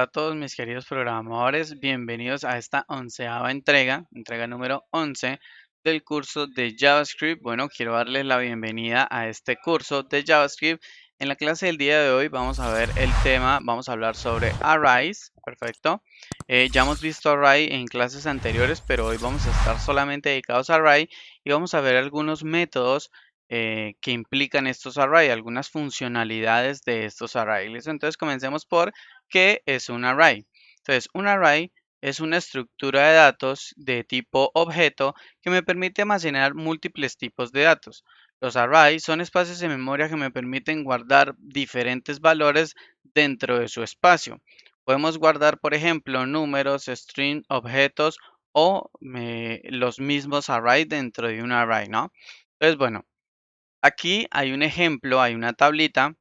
Hola a todos mis queridos programadores, bienvenidos a esta onceava entrega número 11 del curso de JavaScript. Bueno, quiero darles la bienvenida a este curso de JavaScript. En la clase del día de hoy vamos a ver el tema, vamos a hablar sobre arrays, perfecto. Ya hemos visto array en clases anteriores, pero hoy vamos a estar solamente dedicados a array y vamos a ver algunos métodos que implican estos arrays, algunas funcionalidades de estos arrays. Entonces comencemos por qué es un array. Entonces, un array es una estructura de datos de tipo objeto que me permite almacenar múltiples tipos de datos. Los arrays son espacios de memoria que me permiten guardar diferentes valores dentro de su espacio. Podemos guardar, por ejemplo, números, string, objetos o los mismos arrays dentro de un array, ¿no? Entonces, bueno, aquí hay un ejemplo, hay una tablita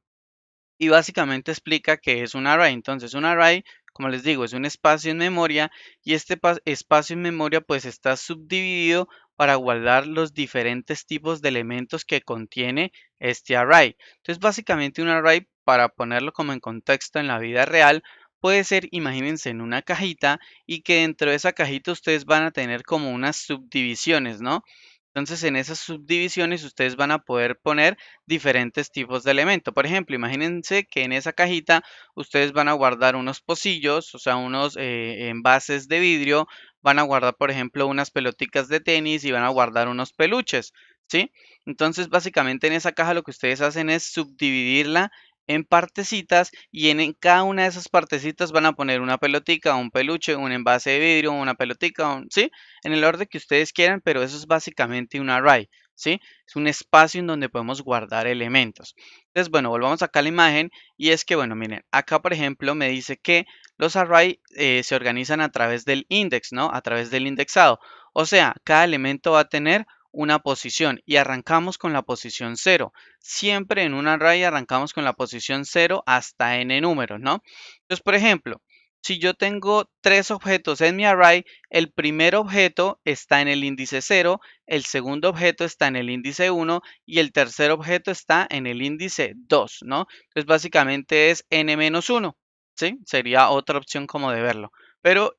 y básicamente explica qué es un array. Entonces, un array, como les digo, es un espacio en memoria y este espacio en memoria pues está subdividido para guardar los diferentes tipos de elementos que contiene este array. Entonces, básicamente un array, para ponerlo como en contexto en la vida real, puede ser, imagínense, en una cajita y que dentro de esa cajita ustedes van a tener como unas subdivisiones, ¿no? Entonces, en esas subdivisiones ustedes van a poder poner diferentes tipos de elemento. Por ejemplo, imagínense que en esa cajita ustedes van a guardar unos pocillos, o sea, unos envases de vidrio, van a guardar, por ejemplo, unas peloticas de tenis y van a guardar unos peluches, ¿sí? Entonces, básicamente en esa caja lo que ustedes hacen es subdividirla en partecitas y en cada una de esas partecitas van a poner una pelotica, un peluche, un envase de vidrio, una pelotica, ¿sí? En el orden que ustedes quieran, pero eso es básicamente un array, ¿sí? Es un espacio en donde podemos guardar elementos. Entonces, bueno, volvamos acá a la imagen y es que, bueno, miren, acá por ejemplo me dice que los arrays se organizan a través del index, ¿no? A través del indexado. O sea, cada elemento va a tener una posición y arrancamos con la posición 0. Siempre en un array arrancamos con la posición 0 hasta n números, ¿no? Entonces, por ejemplo, si yo tengo tres objetos en mi array, el primer objeto está en el índice 0, el segundo objeto está en el índice 1 y el tercer objeto está en el índice 2, ¿no? Entonces básicamente es n-1, ¿sí? Sería otra opción como de verlo. Pero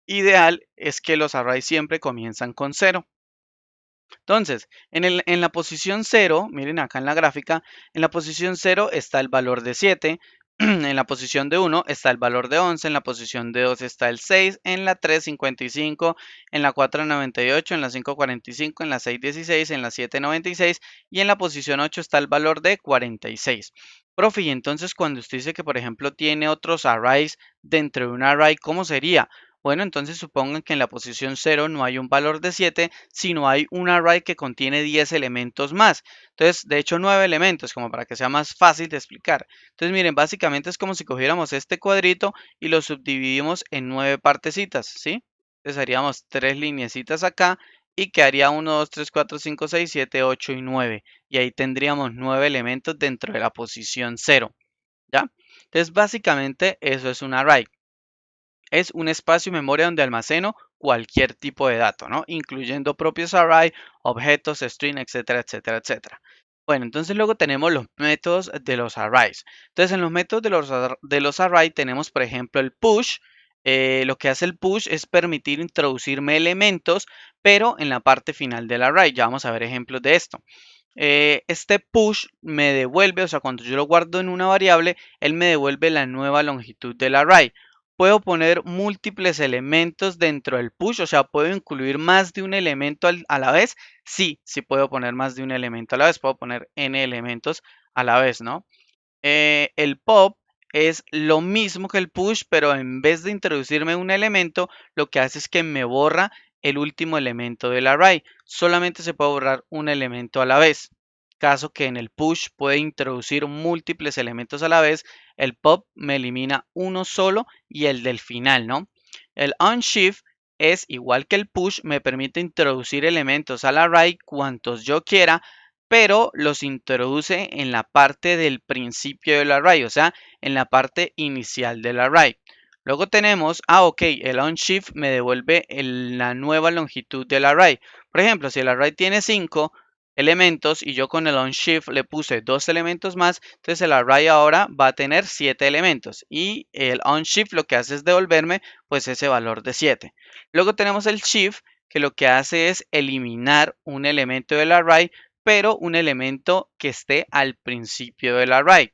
ideal es que los arrays siempre comienzan con 0. Entonces, en la posición 0, miren acá en la gráfica, en la posición 0 está el valor de 7, en la posición de 1 está el valor de 11, en la posición de 2 está el 6, en la 3, 55, en la 4, 98, en la 5, 45, en la 6, 16, en la 7, 96 y en la posición 8 está el valor de 46. Profe, y entonces cuando usted dice que, por ejemplo, tiene otros arrays dentro de un array, ¿cómo sería? Bueno, entonces supongan que en la posición 0 no hay un valor de 7, sino hay un array que contiene 10 elementos más. Entonces, de hecho, 9 elementos, como para que sea más fácil de explicar. Entonces, miren, básicamente es como si cogiéramos este cuadrito y lo subdividimos en 9 partecitas, ¿sí? Entonces, haríamos 3 lineecitas acá y quedaría 1, 2, 3, 4, 5, 6, 7, 8 y 9. Y ahí tendríamos 9 elementos dentro de la posición 0, ¿ya? Entonces, básicamente eso es un array. Es un espacio memoria donde almaceno cualquier tipo de dato, ¿no? Incluyendo propios array, objetos, string, etcétera, etcétera, etcétera. Bueno, entonces luego tenemos los métodos de los arrays. Entonces, en los métodos de los arrays tenemos, por ejemplo, el push. Lo que hace el push es permitir introducirme elementos, pero en la parte final del array. Ya vamos a ver ejemplos de esto. Este push me devuelve, o sea, cuando yo lo guardo en una variable, él me devuelve la nueva longitud del array. Puedo poner múltiples elementos dentro del push, o sea, ¿puedo incluir más de un elemento a la vez? Sí, sí puedo poner más de un elemento a la vez, puedo poner n elementos a la vez, ¿no? El pop es lo mismo que el push, pero en vez de introducirme un elemento, lo que hace es que me borra el último elemento del array. Solamente se puede borrar un elemento a la vez. Caso que en el push puede introducir múltiples elementos a la vez, el pop me elimina uno solo y el del final, ¿no? El unshift es igual que el push, me permite introducir elementos al array cuantos yo quiera, pero los introduce en la parte del principio del array, o sea, en la parte inicial del array. Luego tenemos, ok, el unshift me devuelve la nueva longitud del array. Por ejemplo, si el array tiene 5, elementos y yo con el onShift le puse 2 elementos más, entonces el array ahora va a tener 7 elementos y el onShift lo que hace es devolverme pues ese valor de 7. Luego tenemos el shift que lo que hace es eliminar un elemento del array, pero un elemento que esté al principio del array.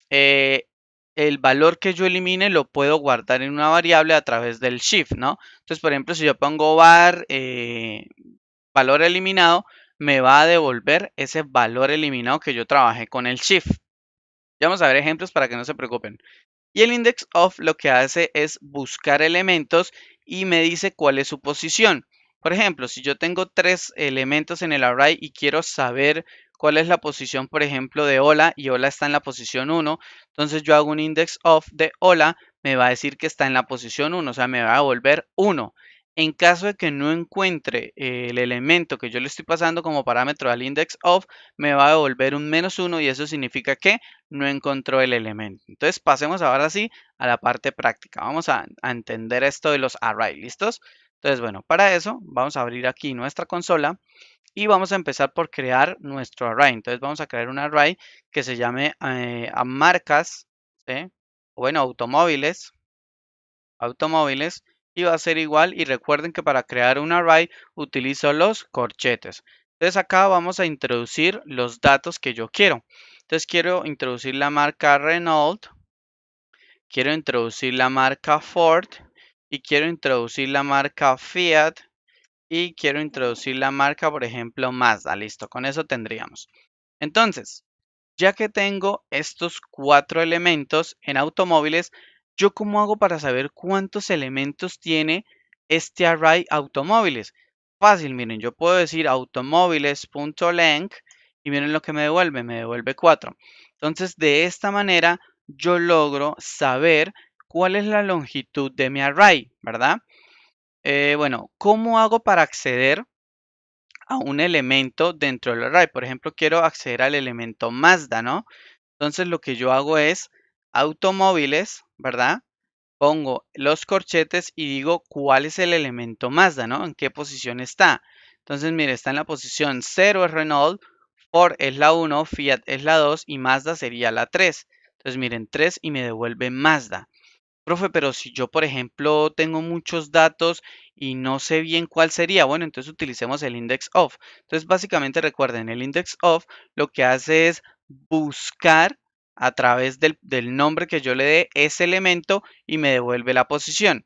Eh, el valor que yo elimine lo puedo guardar en una variable a través del shift, ¿no? Entonces, por ejemplo, si yo pongo var valor eliminado, me va a devolver ese valor eliminado que yo trabajé con el shift. Ya vamos a ver ejemplos para que no se preocupen. Y el index of lo que hace es buscar elementos y me dice cuál es su posición. Por ejemplo, si yo tengo 3 elementos en el array y quiero saber cuál es la posición, por ejemplo, de hola y hola está en la posición 1, entonces yo hago un index of de hola, me va a decir que está en la posición 1, o sea, me va a devolver 1. En caso de que no encuentre el elemento que yo le estoy pasando como parámetro al index of, me va a devolver un -1 y eso significa que no encontró el elemento. Entonces pasemos ahora sí a la parte práctica. Vamos a entender esto de los arrays, ¿listos? Entonces, bueno, para eso vamos a abrir aquí nuestra consola y vamos a empezar por crear nuestro array. Entonces vamos a crear un array que se llame a marcas, ¿sí? Bueno, automóviles, y va a ser igual. Y recuerden que para crear un array utilizo los corchetes. Entonces acá vamos a introducir los datos que yo quiero. Entonces quiero introducir la marca Renault, quiero introducir la marca Ford y quiero introducir la marca Fiat y quiero introducir la marca, por ejemplo, Mazda. Listo, con eso tendríamos. Entonces, ya que tengo estos 4 elementos en automóviles, ¿yo cómo hago para saber cuántos elementos tiene este array automóviles? Fácil, miren, yo puedo decir automóviles.length y miren lo que me devuelve 4. Entonces, de esta manera, yo logro saber cuál es la longitud de mi array, ¿verdad? Bueno, ¿cómo hago para acceder a un elemento dentro del array? Por ejemplo, quiero acceder al elemento Mazda, ¿no? Entonces lo que yo hago es automóviles, ¿verdad? Pongo los corchetes y digo cuál es el elemento Mazda, ¿no? En qué posición está. Entonces, mire, está en la posición 0 es Renault, Ford es la 1, Fiat es la 2 y Mazda sería la 3. Entonces, miren, 3 y me devuelve Mazda. Profe, pero si yo, por ejemplo, tengo muchos datos y no sé bien cuál sería, bueno, entonces utilicemos el index of. Entonces, básicamente recuerden, el index of lo que hace es buscar a través del nombre que yo le dé ese elemento y me devuelve la posición.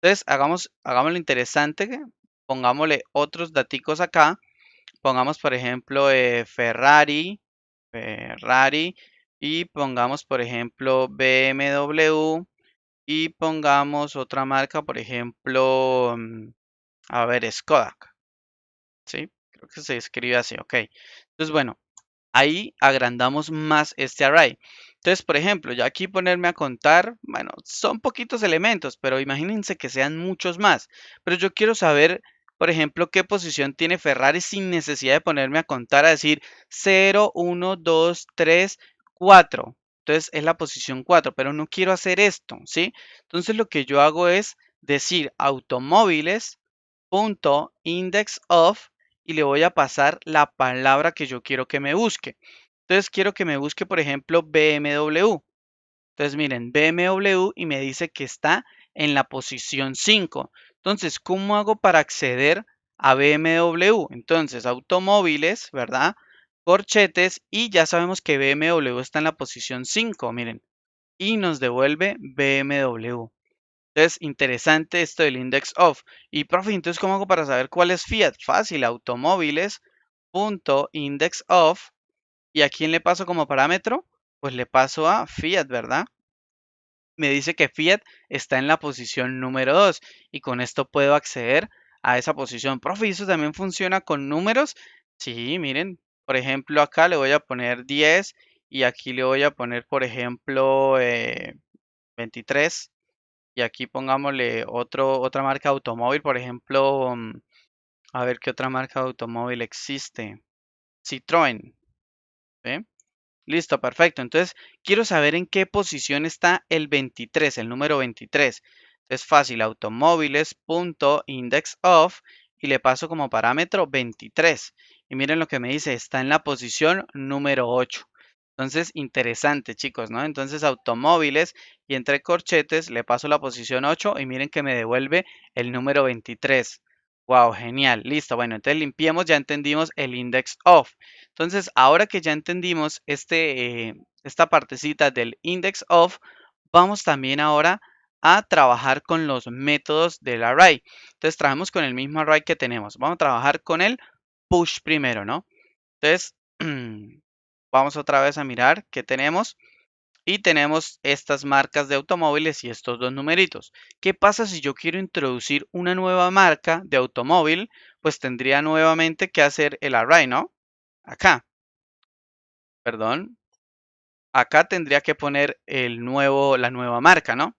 Entonces, hagámoslo interesante, pongámosle otros daticos acá. Pongamos, por ejemplo, Ferrari, y pongamos, por ejemplo, BMW y pongamos otra marca, por ejemplo, a ver, Skoda, ¿sí? Creo que se escribe así, ok. Entonces, bueno, ahí agrandamos más este array. Entonces, por ejemplo, ya aquí ponerme a contar, bueno, son poquitos elementos, pero imagínense que sean muchos más. Pero yo quiero saber, por ejemplo, qué posición tiene Ferrari sin necesidad de ponerme a contar, a decir 0, 1, 2, 3, 4. Entonces es la posición 4, pero no quiero hacer esto, ¿sí? Entonces lo que yo hago es decir automóviles.indexOf y le voy a pasar la palabra que yo quiero que me busque. Entonces quiero que me busque, por ejemplo, BMW. Entonces miren, BMW y me dice que está en la posición 5. Entonces, ¿cómo hago para acceder a BMW? Entonces, automóviles, ¿verdad? Corchetes y ya sabemos que BMW está en la posición 5, miren, y nos devuelve BMW. Entonces, interesante esto del index of. Y profe, entonces, ¿cómo hago para saber cuál es Fiat? Fácil, automóviles.index of. ¿Y a quién le paso como parámetro? Pues le paso a Fiat, ¿verdad? Me dice que Fiat está en la posición número 2 y con esto puedo acceder a esa posición. Profe, ¿y eso también funciona con números? Sí, miren, por ejemplo, acá le voy a poner 10 y aquí le voy a poner, por ejemplo, 23. Y aquí pongámosle otra marca de automóvil, por ejemplo, a ver qué otra marca de automóvil existe. Citroën, ¿ve? Listo, perfecto. Entonces, quiero saber en qué posición está el 23, el número 23. Es fácil, automóviles.indexOf y le paso como parámetro 23. y miren lo que me dice, está en la posición número 8. Entonces, interesante, chicos, ¿no? Entonces, automóviles y entre corchetes le paso la posición 8 y miren que me devuelve el número 23. Wow, genial. Listo. Bueno, entonces limpiemos, ya entendimos el index of. Entonces, ahora que ya entendimos esta partecita del index of, vamos también ahora a trabajar con los métodos del array. Entonces, trabajamos con el mismo array que tenemos. Vamos a trabajar con el push primero, ¿no? Entonces, vamos otra vez a mirar qué tenemos. Y tenemos estas marcas de automóviles y estos dos numeritos. ¿Qué pasa si yo quiero introducir una nueva marca de automóvil? Pues tendría nuevamente que hacer el array, ¿no? Acá, perdón. Acá tendría que poner la nueva marca, ¿no?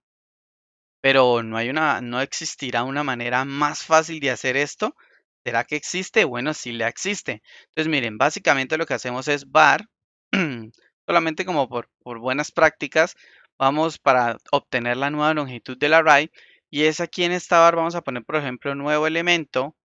Pero no existirá una manera más fácil de hacer esto. ¿Será que existe? Bueno, sí la existe. Entonces, miren, básicamente lo que hacemos es var, solamente como por buenas prácticas, vamos para obtener la nueva longitud del array. Y es aquí en esta var vamos a poner, por ejemplo, nuevo elemento,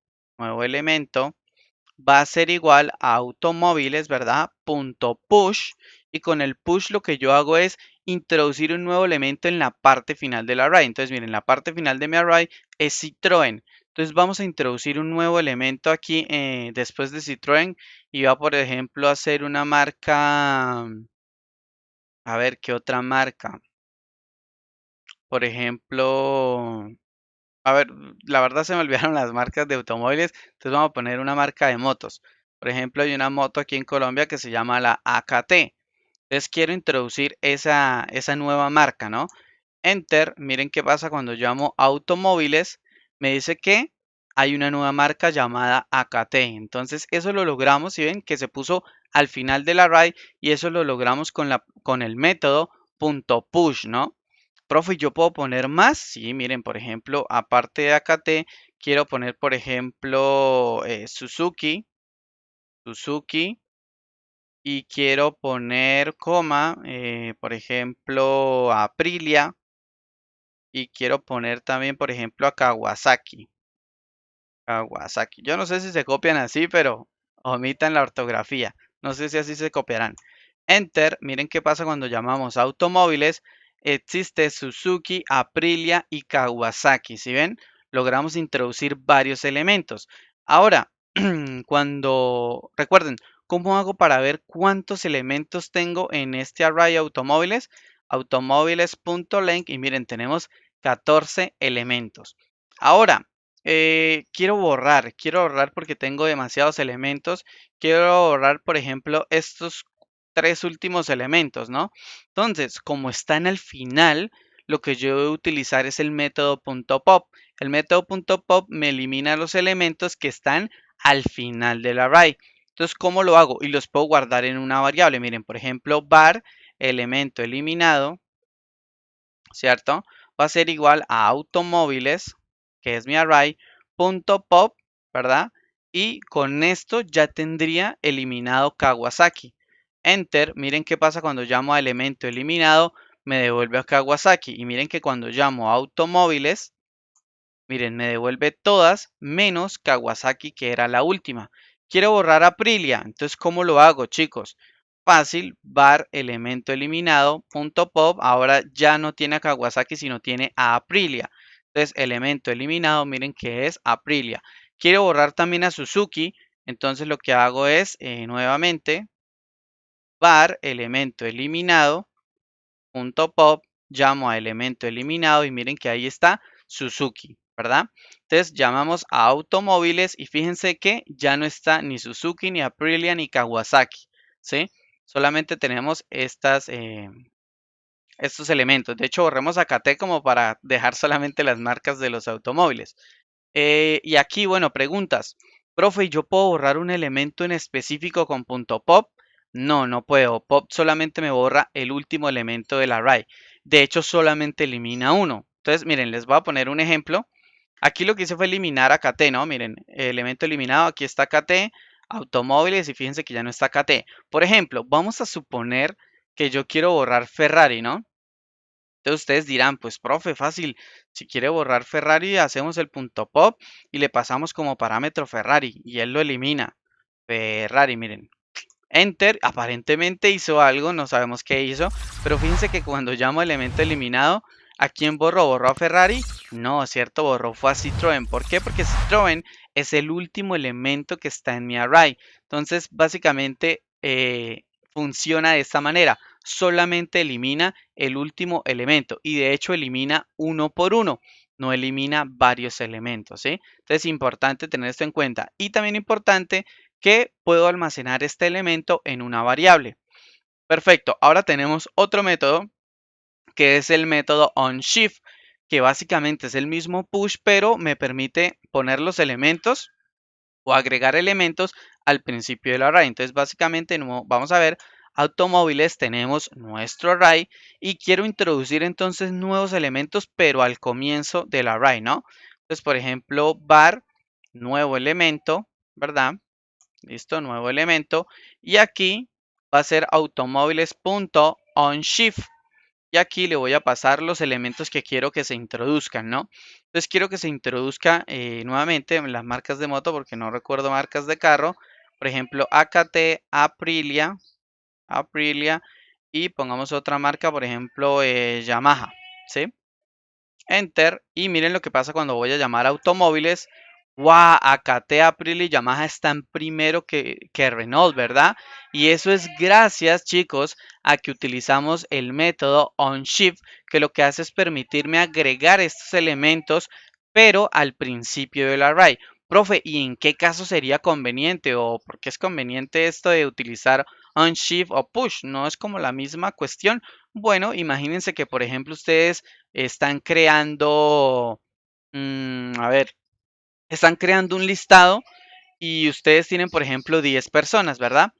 va a ser igual a automóviles, ¿verdad? Punto push. Y con el push lo que yo hago es introducir un nuevo elemento en la parte final del array. Entonces, miren, la parte final de mi array es Citroën. Entonces, vamos a introducir un nuevo elemento aquí después de Citroën y va, por ejemplo, a ser una marca. A ver, ¿qué otra marca? Por ejemplo, a ver, la verdad se me olvidaron las marcas de automóviles, entonces vamos a poner una marca de motos. Por ejemplo, hay una moto aquí en Colombia que se llama la AKT. Entonces quiero introducir esa nueva marca, ¿no? Enter, miren qué pasa cuando llamo automóviles, me dice que hay una nueva marca llamada AKT. Entonces eso lo logramos, si ven que se puso al final del array y eso lo logramos con el método .push, ¿no? Profe, ¿yo puedo poner más? Sí, miren, por ejemplo, aparte de AKT, quiero poner, por ejemplo, Suzuki, y quiero poner coma, por ejemplo, Aprilia, y quiero poner también, por ejemplo, a Kawasaki. Kawasaki. Yo no sé si se copian así, pero omitan la ortografía. No sé si así se copiarán. Enter. Miren qué pasa cuando llamamos automóviles. Existe Suzuki, Aprilia y Kawasaki. ¿Sí ven? Logramos introducir varios elementos. Ahora, recuerden, ¿cómo hago para ver cuántos elementos tengo en este array automóviles? Automóviles.length y miren, tenemos 14 elementos. Ahora, quiero borrar porque tengo demasiados elementos. Quiero borrar, por ejemplo, estos tres últimos elementos, ¿no? Entonces, como están al final, lo que yo voy a utilizar es el método .pop. El método .pop me elimina los elementos que están al final del array. Entonces, ¿cómo lo hago? Y los puedo guardar en una variable. Miren, por ejemplo, var elemento eliminado, ¿cierto? Va a ser igual a automóviles, que es mi array, punto pop, ¿verdad? Y con esto ya tendría eliminado Kawasaki. Enter, miren qué pasa cuando llamo a elemento eliminado, me devuelve a Kawasaki. Y miren que cuando llamo a automóviles, miren, me devuelve todas menos Kawasaki, que era la última. Quiero borrar Aprilia. Entonces, ¿cómo lo hago, chicos? Fácil, var elemento eliminado, punto pop. Ahora ya no tiene a Kawasaki, sino tiene a Aprilia. Entonces, elemento eliminado, miren que es Aprilia. Quiero borrar también a Suzuki. Entonces, lo que hago es, nuevamente, var elemento eliminado, punto pop, llamo a elemento eliminado y miren que ahí está Suzuki, ¿verdad? Entonces llamamos a automóviles y fíjense que ya no está ni Suzuki, ni Aprilia, ni Kawasaki, ¿sí? Solamente tenemos estos elementos. De hecho, borremos a KT como para dejar solamente las marcas de los automóviles. Y aquí, bueno, preguntas. Profe, ¿yo puedo borrar un elemento en específico con punto .pop? No, no puedo. Pop solamente me borra el último elemento del array. De hecho, solamente elimina uno. Entonces, miren, les voy a poner un ejemplo. Aquí lo que hice fue eliminar a KT, ¿no? Miren, elemento eliminado, aquí está KT, automóviles y fíjense que ya no está KT. Por ejemplo, vamos a suponer que yo quiero borrar Ferrari, ¿no? Entonces ustedes dirán, pues profe, fácil, si quiere borrar Ferrari, hacemos el punto pop y le pasamos como parámetro Ferrari y él lo elimina. Ferrari, miren. Enter, aparentemente hizo algo, no sabemos qué hizo, pero fíjense que cuando llamo elemento eliminado, ¿a quién borró? ¿Borró a Ferrari? No, cierto, borró fue a Citroën. ¿Por qué? Porque Citroën es el último elemento que está en mi array. Entonces, básicamente funciona de esta manera. Solamente elimina el último elemento y de hecho elimina uno por uno. No elimina varios elementos, ¿sí? Entonces, importante tener esto en cuenta. Y también importante que puedo almacenar este elemento en una variable. Perfecto, ahora tenemos otro método que es el método onShift, que básicamente es el mismo push, pero me permite poner los elementos o agregar elementos al principio del array. Entonces, básicamente, vamos a ver, automóviles, tenemos nuestro array y quiero introducir entonces nuevos elementos, pero al comienzo del array, ¿no? Entonces, por ejemplo, var, nuevo elemento, ¿verdad? Listo, nuevo elemento. Y aquí va a ser automóviles.onShift. Y aquí le voy a pasar los elementos que quiero que se introduzcan, ¿no? Entonces quiero que se introduzca nuevamente en las marcas de moto porque no recuerdo marcas de carro. Por ejemplo, AKT, Aprilia y pongamos otra marca, por ejemplo, Yamaha, ¿sí? Enter y miren lo que pasa cuando voy a llamar automóviles. ¡Wow! Acate, April y Yamaha están primero que Renault, ¿verdad? Y eso es gracias, chicos, a que utilizamos el método onShift, que lo que hace es permitirme agregar estos elementos, pero al principio del array. Profe, ¿y en qué caso sería conveniente o por qué es conveniente esto de utilizar onShift o push? ¿No es como la misma cuestión? Bueno, imagínense que, por ejemplo, ustedes están creando, a ver, están creando un listado y ustedes tienen, por ejemplo, 10 personas, ¿verdad?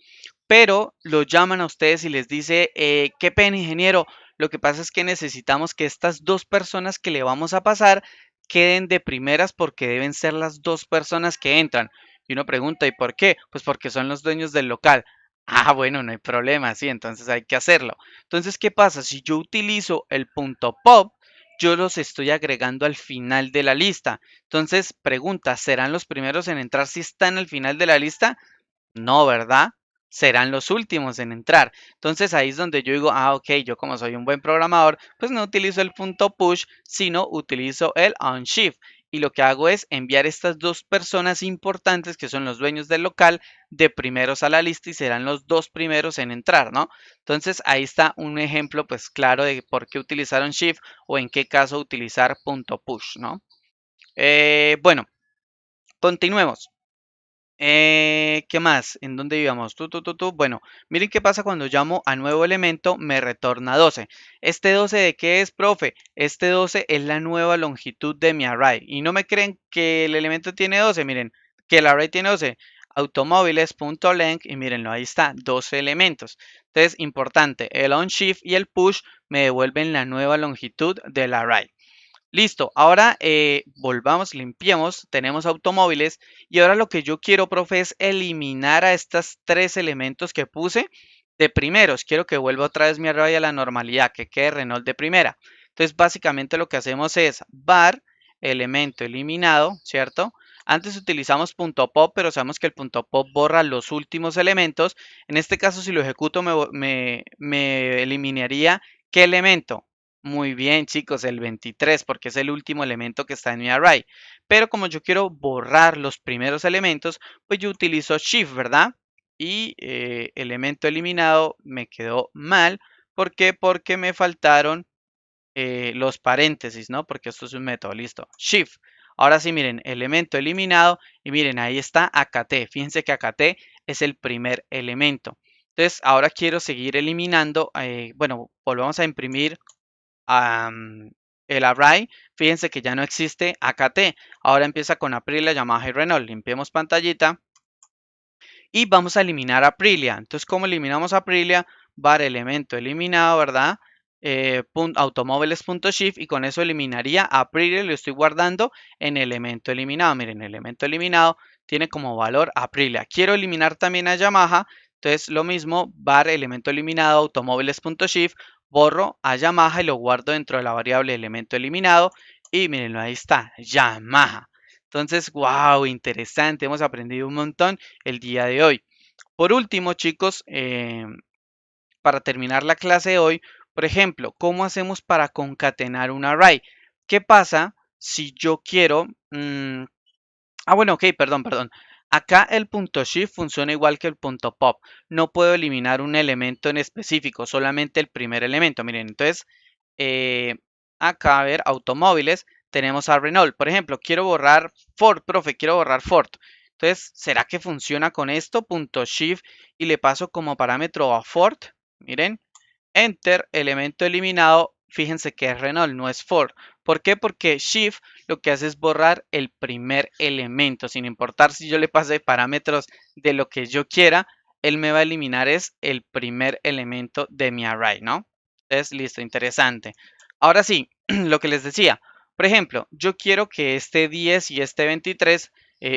Pero lo llaman a ustedes y les dice, qué pena, ingeniero, lo que pasa es que necesitamos que estas dos personas que le vamos a pasar queden de primeras porque deben ser las dos personas que entran. Y uno pregunta, ¿y por qué? Pues porque son los dueños del local. Ah, bueno, no hay problema, sí, entonces hay que hacerlo. Entonces, ¿qué pasa? Si yo utilizo el punto pop, yo los estoy agregando al final de la lista. Entonces, pregunta, ¿serán los primeros en entrar si están al final de la lista? No, ¿verdad? Serán los últimos en entrar. Entonces ahí es donde yo digo, ah, ok, yo como soy un buen programador, pues no utilizo el punto push, sino utilizo el onShift. Y lo que hago es enviar estas dos personas importantes, que son los dueños del local, de primeros a la lista y serán los dos primeros en entrar, ¿no? Entonces ahí está un ejemplo, pues claro, de por qué utilizar onShift o en qué caso utilizar punto push, ¿no? Bueno, continuemos. ¿Qué más? ¿En dónde íbamos? Bueno, miren qué pasa cuando llamo a nuevo elemento, me retorna 12. ¿Este 12 de qué es, profe? Este 12 es la nueva longitud de mi array. Y no me creen que el elemento tiene 12, miren, que el array tiene 12. Automóviles.length y mírenlo, ahí está, 12 elementos. Entonces, importante, el onShift y el push me devuelven la nueva longitud del array. Listo, ahora volvamos, limpiamos, tenemos automóviles y ahora lo que yo quiero, profe, es eliminar a estos tres elementos que puse de primeros. Quiero que vuelva otra vez mi array a la normalidad, que quede Renault de primera. Entonces, básicamente lo que hacemos es var elemento eliminado, ¿cierto? Antes utilizamos punto .pop, pero sabemos que el punto .pop borra los últimos elementos. En este caso, si lo ejecuto, me eliminaría ¿qué elemento? Muy bien, chicos, el 23, porque es el último elemento que está en mi array. Pero como yo quiero borrar los primeros elementos, pues yo utilizo Shift, ¿verdad? Y elemento eliminado me quedó mal. ¿Por qué? Porque me faltaron los paréntesis, ¿no? Porque esto es un método, listo. Shift. Ahora sí, miren, elemento eliminado y miren, ahí está AKT. Fíjense que AKT es el primer elemento. Entonces, ahora quiero seguir eliminando. Bueno, volvamos a imprimir el array, fíjense que ya no existe AKT. Ahora empieza con Aprilia, Yamaha y Renault. Limpiemos pantallita y vamos a eliminar Aprilia. Entonces, ¿cómo eliminamos Aprilia? Var elemento eliminado, ¿verdad? Automóviles.shift y con eso eliminaría Aprilia y lo estoy guardando en elemento eliminado. Miren, elemento eliminado tiene como valor Aprilia. Quiero eliminar también a Yamaha. Entonces, lo mismo, var elemento eliminado, automóviles.shift, borro a Yamaha y lo guardo dentro de la variable elemento eliminado. Y mirenlo, ahí está, Yamaha. Entonces, wow, interesante, hemos aprendido un montón el día de hoy. Por último, chicos, para terminar la clase de hoy, por ejemplo, ¿cómo hacemos para concatenar un array? ¿Qué pasa si yo quiero... bueno, ok, perdón. Acá el punto shift funciona igual que el punto pop. No puedo eliminar un elemento en específico, solamente el primer elemento. Miren, entonces, eh, acá, a ver, automóviles, tenemos a Renault. Por ejemplo, quiero borrar Ford, profe, quiero borrar Ford. Entonces, ¿será que funciona con esto? Punto shift y le paso como parámetro a Ford. Miren, Enter, elemento eliminado. Fíjense que es Renault, no es Ford. ¿Por qué? Porque Shift lo que hace es borrar el primer elemento. Sin importar si yo le pase parámetros de lo que yo quiera, él me va a eliminar es el primer elemento de mi array, ¿no? Entonces, listo, interesante. Ahora sí, lo que les decía. Por ejemplo, yo quiero que este 10 y este 23,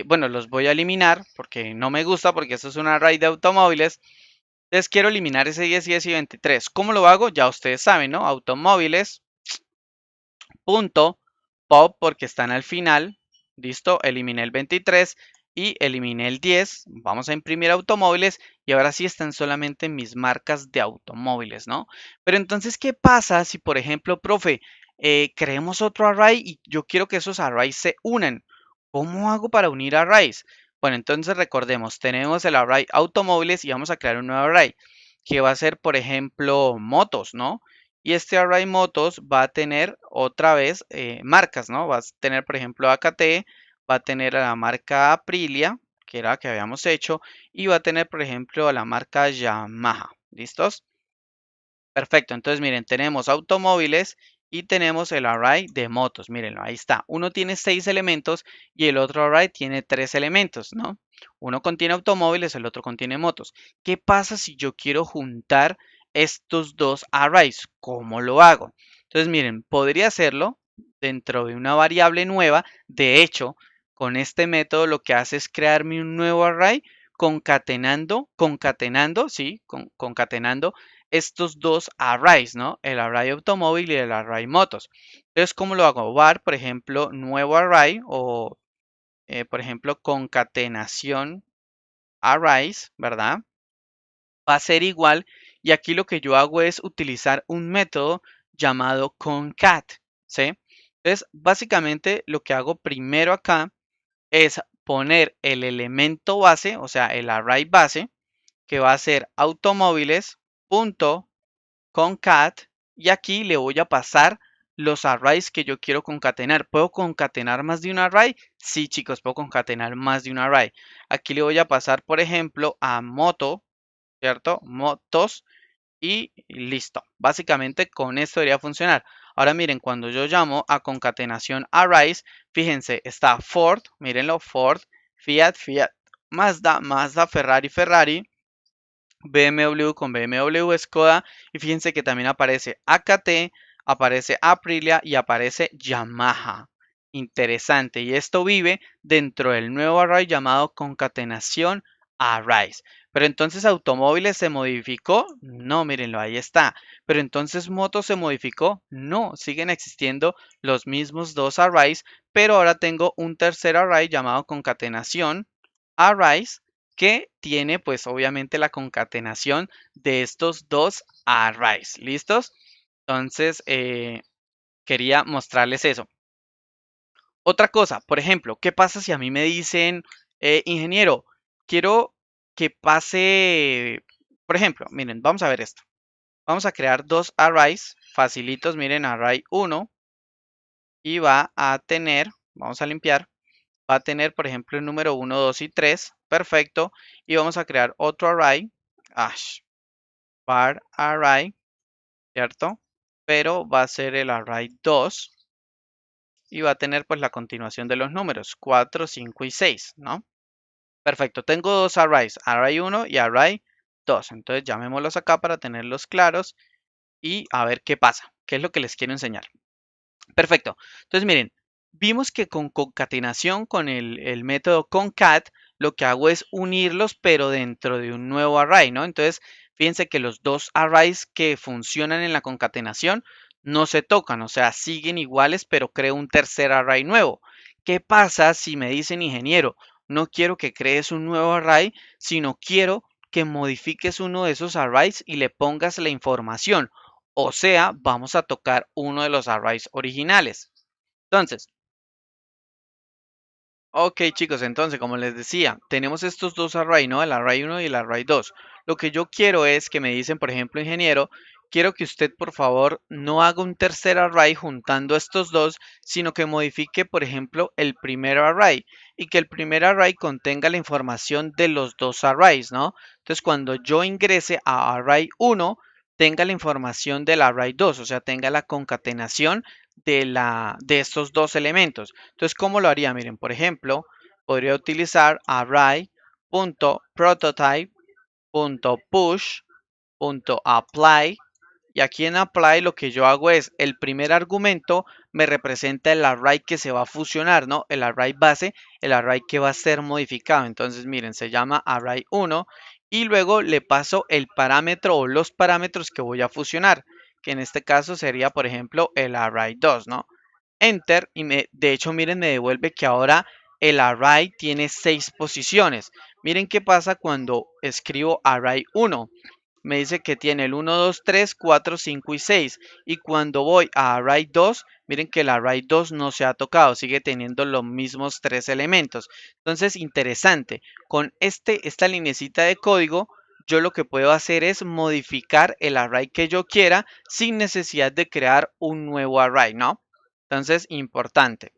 bueno, los voy a eliminar porque no me gusta, porque esto es un array de automóviles. Entonces quiero eliminar ese 10, 10 y 23. ¿Cómo lo hago? Ya ustedes saben, ¿no? Automóviles, punto, pop, porque están al final. Listo, eliminé el 23 y eliminé el 10. Vamos a imprimir automóviles y ahora sí están solamente mis marcas de automóviles, ¿no? Pero entonces, ¿qué pasa si, por ejemplo, profe, creemos otro array y yo quiero que esos arrays se unan? ¿Cómo hago para unir arrays? Bueno, entonces recordemos, tenemos el array automóviles y vamos a crear un nuevo array que va a ser, por ejemplo, motos, ¿no? Y este array motos va a tener otra vez marcas, ¿no? Va a tener, por ejemplo, AKT, va a tener a la marca Aprilia, que era la que habíamos hecho, y va a tener, por ejemplo, a la marca Yamaha. ¿Listos? Perfecto, entonces miren, tenemos automóviles y tenemos el array de motos. Mírenlo, ahí está. Uno tiene 6 elementos y el otro array tiene 3 elementos, ¿no? Uno contiene automóviles, el otro contiene motos. ¿Qué pasa si yo quiero juntar estos dos arrays? ¿Cómo lo hago? Entonces miren, podría hacerlo dentro de una variable nueva. De hecho, con este método lo que hace es crearme un nuevo array concatenando estos dos arrays, ¿no? El array automóvil y el array motos. Entonces, ¿cómo lo hago? Var, por ejemplo, nuevo array o, por ejemplo, concatenación arrays, ¿verdad? Va a ser igual y aquí lo que yo hago es utilizar un método llamado concat, ¿sí? Entonces, básicamente lo que hago primero acá es poner el elemento base, o sea, el array base, que va a ser automóviles concat y aquí le voy a pasar los arrays que yo quiero concatenar. ¿Puedo concatenar más de un array? Sí, chicos, puedo concatenar más de un array. Aquí le voy a pasar, por ejemplo, a moto, ¿cierto? Motos y listo. Básicamente con esto debería funcionar. Ahora miren, cuando yo llamo a concatenación arrays, fíjense, está Ford, mírenlo, Ford, Fiat, Fiat, Mazda, Mazda, Ferrari, Ferrari, BMW con BMW Skoda y fíjense que también aparece AKT, aparece Aprilia y aparece Yamaha. Interesante. Y esto vive dentro del nuevo array llamado concatenación arrays. Pero entonces automóviles se modificó. No, mírenlo, ahí está. Pero entonces motos se modificó. No, siguen existiendo los mismos dos arrays, pero ahora tengo un tercer array llamado concatenación arrays que tiene pues obviamente la concatenación de estos dos arrays. ¿Listos? Entonces, quería mostrarles eso. Otra cosa, por ejemplo, ¿qué pasa si a mí me dicen, ingeniero, quiero que pase, por ejemplo, miren, vamos a ver esto. Vamos a crear dos arrays facilitos, miren, array 1 y va a tener, vamos a limpiar, va a tener, por ejemplo, el número 1, 2 y 3. Perfecto. Y vamos a crear otro array. Var array, ¿cierto? Pero va a ser el array 2 y va a tener pues la continuación de los números 4, 5 y 6, ¿no? Perfecto. Tengo dos arrays, array 1 y array 2. Entonces llamémoslos acá para tenerlos claros y a ver qué pasa. ¿Qué es lo que les quiero enseñar? Perfecto. Entonces, miren, vimos que con concatenación, con el método concat, lo que hago es unirlos, pero dentro de un nuevo array, ¿no? Entonces, fíjense que los dos arrays que funcionan en la concatenación no se tocan, o sea, siguen iguales, pero creo un tercer array nuevo. ¿Qué pasa si me dicen, ingeniero, no quiero que crees un nuevo array, sino quiero que modifiques uno de esos arrays y le pongas la información. O sea, vamos a tocar uno de los arrays originales. Entonces, ok, chicos, entonces, como les decía, tenemos estos dos arrays, ¿no? El array 1 y el array 2. Lo que yo quiero es que me dicen, por ejemplo, ingeniero, quiero que usted, por favor, no haga un tercer array juntando estos dos, sino que modifique, por ejemplo, el primer array y que el primer array contenga la información de los dos arrays, ¿no? Entonces, cuando yo ingrese a array 1, tenga la información del array 2, o sea, tenga la concatenación de estos dos elementos. Entonces, ¿cómo lo haría? Miren, por ejemplo, podría utilizar array.prototype.push.apply y aquí en apply lo que yo hago es el primer argumento me representa el array que se va a fusionar, ¿no? El array base, el array que va a ser modificado. Entonces, miren, se llama array 1 y luego le paso el parámetro o los parámetros que voy a fusionar, que en este caso sería, por ejemplo, el array 2, ¿no? Enter y de hecho, miren, me devuelve que ahora el array tiene 6 posiciones. Miren qué pasa cuando escribo array 1. Me dice que tiene el 1, 2, 3, 4, 5 y 6. Y cuando voy a array 2, miren que el array 2 no se ha tocado, sigue teniendo los mismos tres elementos. Entonces, interesante, con esta linecita de código, yo lo que puedo hacer es modificar el array que yo quiera sin necesidad de crear un nuevo array, ¿no? Entonces, importante.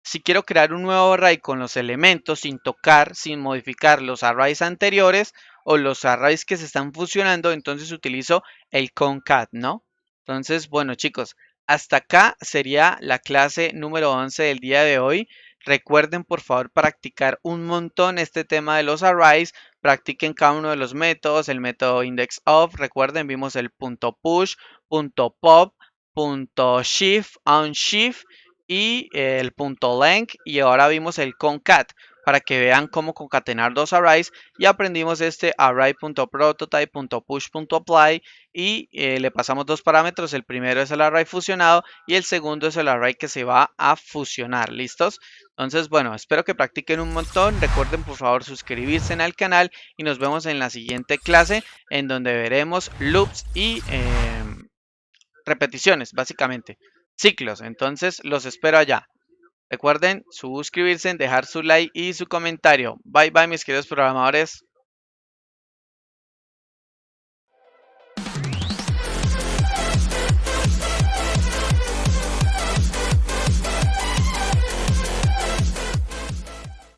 Si quiero crear un nuevo array con los elementos sin tocar, sin modificar los arrays anteriores o los arrays que se están fusionando, entonces utilizo el concat, ¿no? Entonces, bueno, chicos, hasta acá sería la clase número 11 del día de hoy. Recuerden, por favor, practicar un montón este tema de los arrays. Practiquen cada uno de los métodos, el método index of. Recuerden, vimos el punto push, punto pop, punto shift, unshift y el punto length y ahora vimos el concat para que vean cómo concatenar dos arrays y aprendimos este array.prototype.push.apply y le pasamos dos parámetros, el primero es el array fusionado y el segundo es el array que se va a fusionar, ¿listos? Entonces, bueno, espero que practiquen un montón, recuerden por favor suscribirse en el canal y nos vemos en la siguiente clase en donde veremos loops y repeticiones, básicamente, ciclos. Entonces, los espero allá. Recuerden suscribirse, dejar su like y su comentario. Bye bye mis queridos programadores.